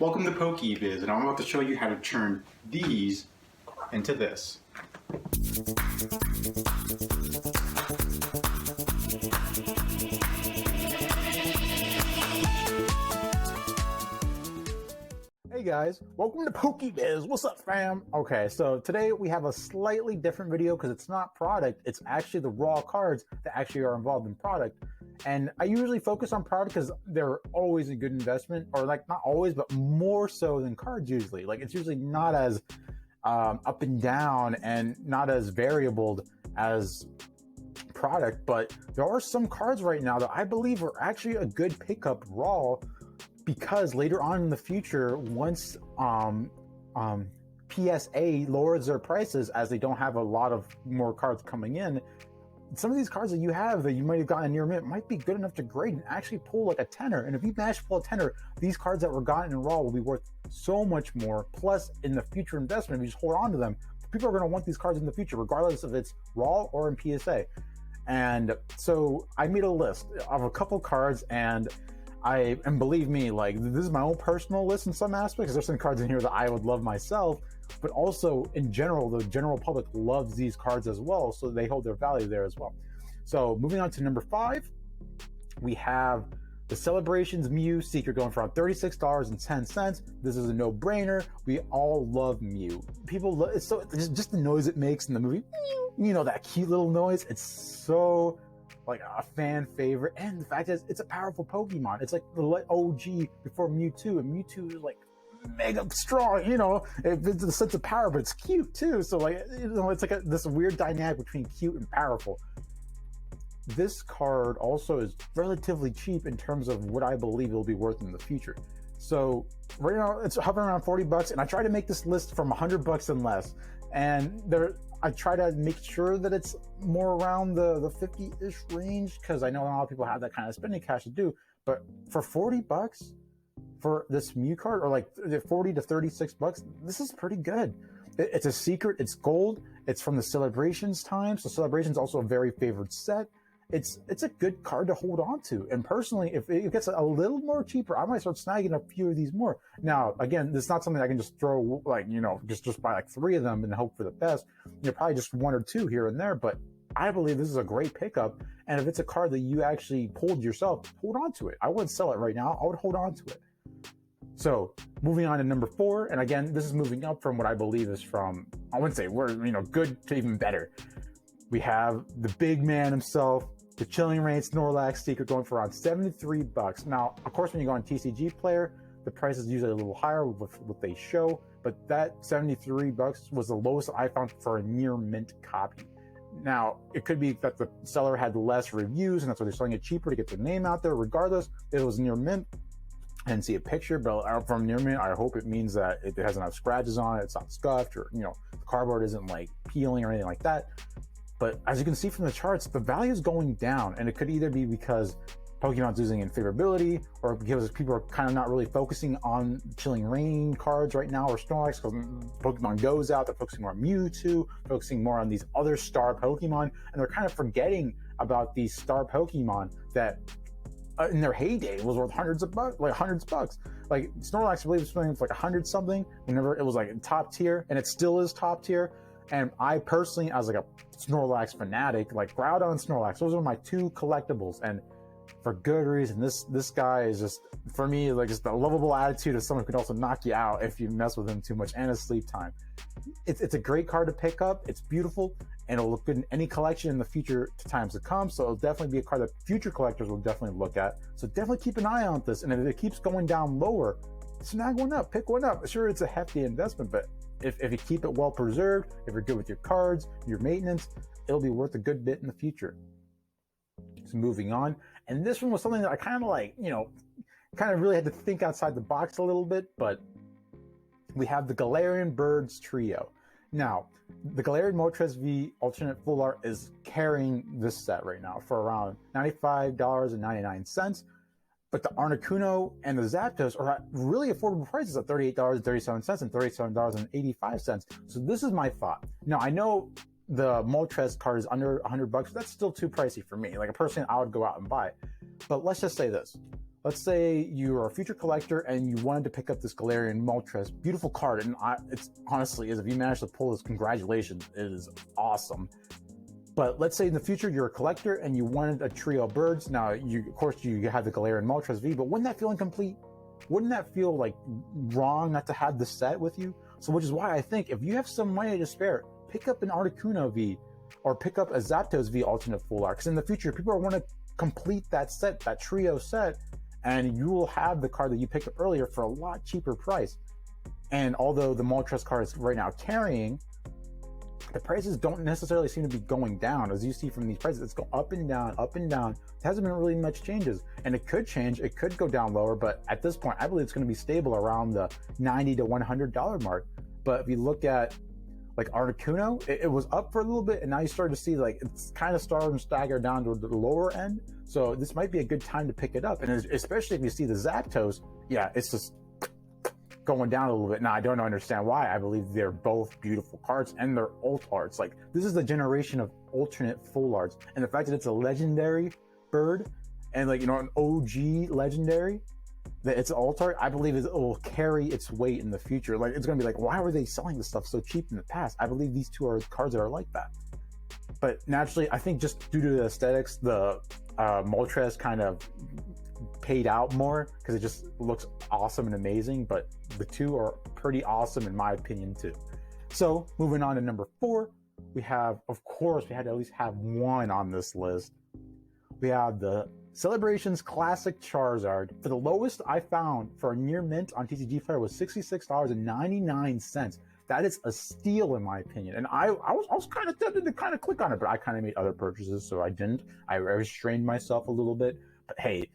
Welcome to PokéBiz, and I'm about to show you how to turn these into this. Hey guys, welcome to PokéBiz. What's up, fam? Okay, so today we have a slightly different video because it's not product, it's actually the raw cards that actually are involved in product. And I usually focus on product because they're always a good investment, or like not always, but more so than cards usually. Like it's usually not as up and down and not as variable as product, but there are some cards right now that I believe are actually a good pickup raw, because later on in the future, once PSA lowers their prices as they don't have a lot of more cards coming in, some of these cards that you have that you might have gotten near mint might be good enough to grade and actually pull like a tenner. And if you manage to pull a tenner, these cards that were gotten in raw will be worth so much more. Plus, in the future investment, if you just hold on to them, people are going to want these cards in the future, regardless if it's raw or in PSA. And so I made a list of a couple cards, and believe me, like, this is my own personal list in some aspects. There's some cards in here that I would love myself, but also in general, the general public loves these cards as well, so they hold their value there as well. So moving on to number 5, we have the Celebrations Mew Secret going for around $36.10. This is a no-brainer. We all love Mew. People love it's just the noise it makes in the movie. You know, that cute little noise. It's so like a fan favorite, and the fact is it's a powerful Pokemon. It's like the OG before Mewtwo, and Mewtwo is like mega strong, you know, it's a sense of power, but it's cute too. So like, you know, it's like this weird dynamic between cute and powerful. This card also is relatively cheap in terms of what I believe it'll be worth in the future. So right now it's hovering around 40 bucks, and I try to make this list from 100 bucks and less, and I try to make sure that it's more around the 50-ish range, because I know not a lot of people have that kind of spending cash to do. But for 40 bucks for this Mew card, or like 40 to 36 bucks, this is pretty good. It's a secret, it's gold, it's from the Celebrations time, so Celebrations also a very favored set. It's a good card to hold on to. And personally, if it gets a little more cheaper, I might start snagging a few of these more. Now, again, it's not something I can just throw, like, you know, just buy like 3 of them and hope for the best. You know, probably just 1 or 2 here and there, but I believe this is a great pickup. And if it's a card that you actually pulled yourself, hold on to it. I wouldn't sell it right now. I would hold on to it. So moving on to number 4, and again, this is moving up from what I believe is from, I wouldn't say we're, you know, good to even better. We have the big man himself, the Chilling Reign Snorlax Secret, going for around 73 bucks. Now, of course, when you go on TCG Player, the price is usually a little higher with what they show, but that 73 bucks was the lowest I found for a near mint copy. Now, it could be that the seller had less reviews, and that's why they're selling it cheaper to get their name out there. Regardless, it was near mint. I didn't see a picture, but from near mint, I hope it means that it hasn't have scratches on it, it's not scuffed, or, you know, the cardboard isn't like peeling or anything like that. But as you can see from the charts, the value is going down, and it could either be because Pokemon's losing in favorability, or because people are kind of not really focusing on Chilling Reign cards right now, or Snorlax, because Pokemon Go's out, they're focusing more on Mewtwo, focusing more on these other star Pokemon, and they're kind of forgetting about these star Pokemon that in their heyday was worth hundreds of bucks. Like Snorlax, I believe, was selling for like 100 something whenever it was like in top tier, and it still is top tier. And I personally, as like a Snorlax fanatic, like Groudon and Snorlax, those are my 2 collectibles, and for good reason. This guy is just, for me, like just a lovable attitude of someone who could also knock you out if you mess with him too much, and his sleep time. It's a great card to pick up. It's beautiful, and it'll look good in any collection in the future times to come. So it'll definitely be a card that future collectors will definitely look at. So definitely keep an eye on this, and if it keeps going down lower, snag one up, pick one up. Sure, it's a hefty investment, but if you keep it well preserved, if you're good with your cards, your maintenance, it'll be worth a good bit in the future. So moving on, and this one was something that I kind of like, you know, kind of really had to think outside the box a little bit, but we have the Galarian Birds Trio. Now, the Galarian Moltres V Alternate Full Art is carrying this set right now for around $95.99. But the Articuno and the Zapdos are at really affordable prices at $38.37 and $37.85. So this is my thought. Now, I know the Moltres card is under 100 bucks. That's still too pricey for me. Like, personally, I would go out and buy it. But let's just say this. let's say you're a future collector and you wanted to pick up this Galarian Moltres, beautiful card, and it's honestly is if you manage to pull this, congratulations, it is awesome. But let's say in the future you're a collector and you wanted a trio of birds. Now, of course, you have the Galarian Moltres V, but wouldn't that feel incomplete? Wouldn't that feel like wrong not to have the set with you? So, which is why I think if you have some money to spare, pick up an Articuno V or pick up a Zapdos V alternate full art. Because in the future, people are want to complete that set, that trio set, and you will have the card that you picked up earlier for a lot cheaper price. And although the Moltres card is right now carrying, the prices don't necessarily seem to be going down. As you see from these prices, it's going up and down, up and down. There hasn't been really much changes, and it could change. It could go down lower, but at this point, I believe it's going to be stable around the $90 to $100 mark. But if you look at like Articuno, it was up for a little bit, and now you start to see like it's kind of starting to stagger down to the lower end. So this might be a good time to pick it up, and especially if you see the Zapdos, yeah, it's just going down a little bit. Now, I don't understand why. I believe they're both beautiful cards and they're alt arts. Like, this is the generation of alternate full arts. And the fact that it's a legendary bird and, like, you know, an OG legendary, that it's an alt art, I believe it will carry its weight in the future. Like, it's going to be like, why were they selling this stuff so cheap in the past? I believe these two are cards that are like that. But naturally, I think just due to the aesthetics, the Moltres kind of paid out more because it just looks awesome and amazing, but the two are pretty awesome in my opinion too. So moving on to number 4, we have, of course, we had to at least have one on this list. We have the Celebrations Classic Charizard. For the lowest I found for a near mint on TCG Player was $66.99. That is a steal in my opinion. And I was kind of tempted to kind of click on it, but I kind of made other purchases, so I didn't. I restrained myself a little bit. But hey,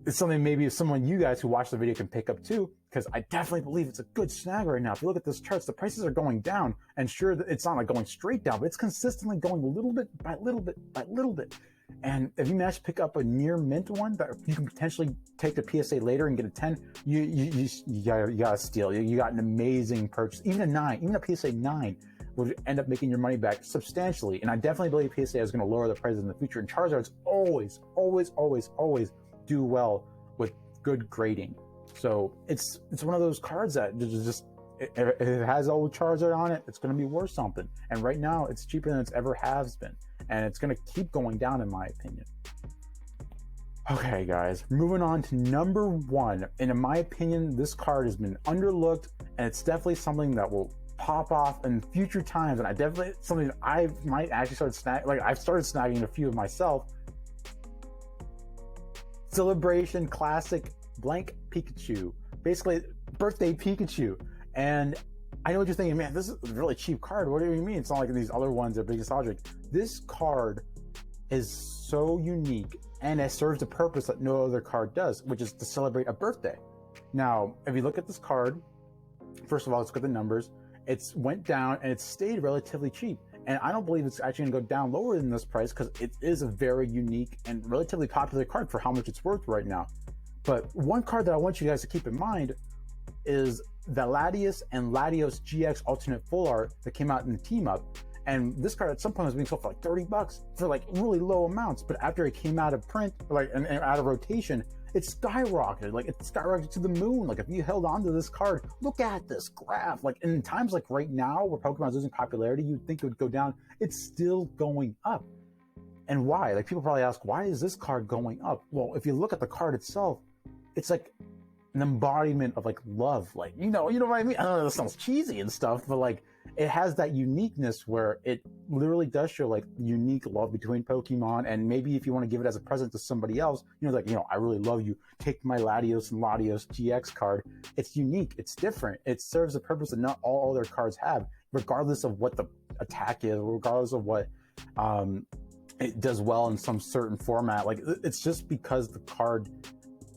it's something maybe someone you guys who watch the video can pick up too, because I definitely believe it's a good snag right now. If you look at this charts, the prices are going down, and sure, it's not like going straight down, but it's consistently going a little bit by little bit by little bit. And if you manage to pick up a near mint one that you can potentially take the PSA later and get a 10, you got a steal. You got an amazing purchase. Even a 9, even a PSA 9 would end up making your money back substantially. And I definitely believe PSA is going to lower the prices in the future. And Charizards always do well with good grading. So it's one of those cards that just if it has old Charizard on it, it's going to be worth something. And right now, it's cheaper than it's ever has been. And it's going to keep going down, in my opinion. Okay, guys, moving on to number 1. And in my opinion, this card has been underlooked, and it's definitely something that will pop off in future times. And I definitely, something that I might actually start snagging, like I've started snagging a few of myself. Celebration Classic Blank Pikachu. Basically, birthday Pikachu. And I know what you're thinking, man, this is a really cheap card. What do you mean? It's not like these other ones that are big nostalgic. This card is so unique, and it serves a purpose that no other card does, which is to celebrate a birthday. Now, if you look at this card, first of all, let's look at the numbers. It's went down, and it's stayed relatively cheap. And I don't believe it's actually going to go down lower than this price because it is a very unique and relatively popular card for how much it's worth right now. But one card that I want you guys to keep in mind is the Latios and Latios GX alternate full art that came out in the team up. And this card at some point was being sold for like $30 for like really low amounts. But after it came out of print, like and out of rotation, it skyrocketed. Like it skyrocketed to the moon. Like if you held on to this card, look at this graph. Like in times like right now where Pokemon's losing popularity, you'd think it would go down. It's still going up. And why? Like people probably ask, why is this card going up? Well, if you look at the card itself, it's like an embodiment of like love. Like, you know what I mean? I don't know, that sounds cheesy and stuff, but like it has that uniqueness where it literally does show like unique love between Pokemon. And maybe if you want to give it as a present to somebody else, like, I really love you, take my Latios and Latios GX card. It's unique, it's different, it serves a purpose that not all other cards have, regardless of what the attack is, regardless of what it does well in some certain format. Like it's just because the card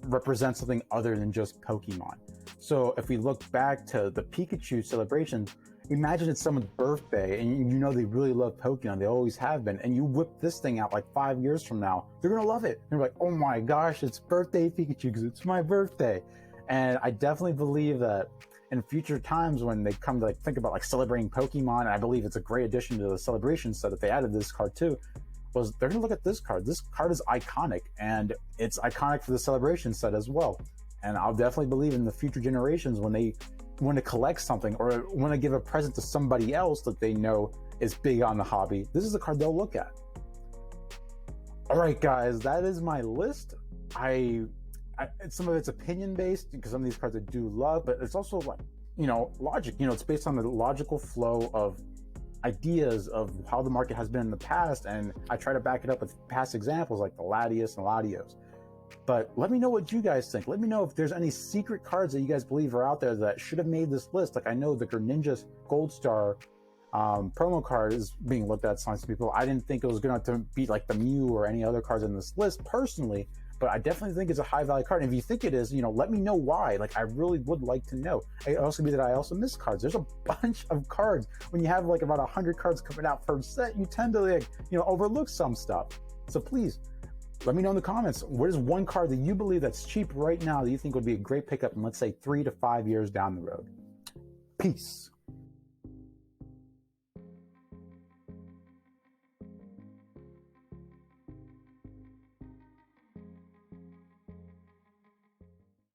represents something other than just Pokemon. So if we look back to the Pikachu celebrations, imagine it's someone's birthday and they really love Pokemon, they always have been, and you whip this thing out like 5 years from now, they're gonna love it. They're like, oh my gosh, it's birthday Pikachu because it's my birthday. And I definitely believe that in future times when they come to like think about like celebrating Pokemon, and I believe it's a great addition to the celebration set that they added this card too, was they're going to look at this card. This card is iconic, and it's iconic for the celebration set as well. And I'll definitely believe in the future generations when they want to collect something or want to give a present to somebody else that they know is big on the hobby. This is the card they'll look at. All right, guys, that is my list. Some of it's opinion based because some of these cards I do love, but it's also like, logic. It's based on the logical flow of ideas of how the market has been in the past, and I try to back it up with past examples like the Latios and Latios. But let me know what you guys think. Let me know if there's any secret cards that you guys believe are out there that should have made this list. Like I know the Greninja's Gold Star promo card is being looked at by some people. I didn't think it was going to be like the Mew or any other cards in this list personally, but I definitely think it's a high value card. And if you think it is, let me know why. Like I really would like to know. It also be that I also miss cards. There's a bunch of cards. When you have like about 100 cards coming out per set, you tend to overlook some stuff. So please let me know in the comments, what is one card that you believe that's cheap right now that you think would be a great pickup in, let's say, 3 to 5 years down the road? Peace.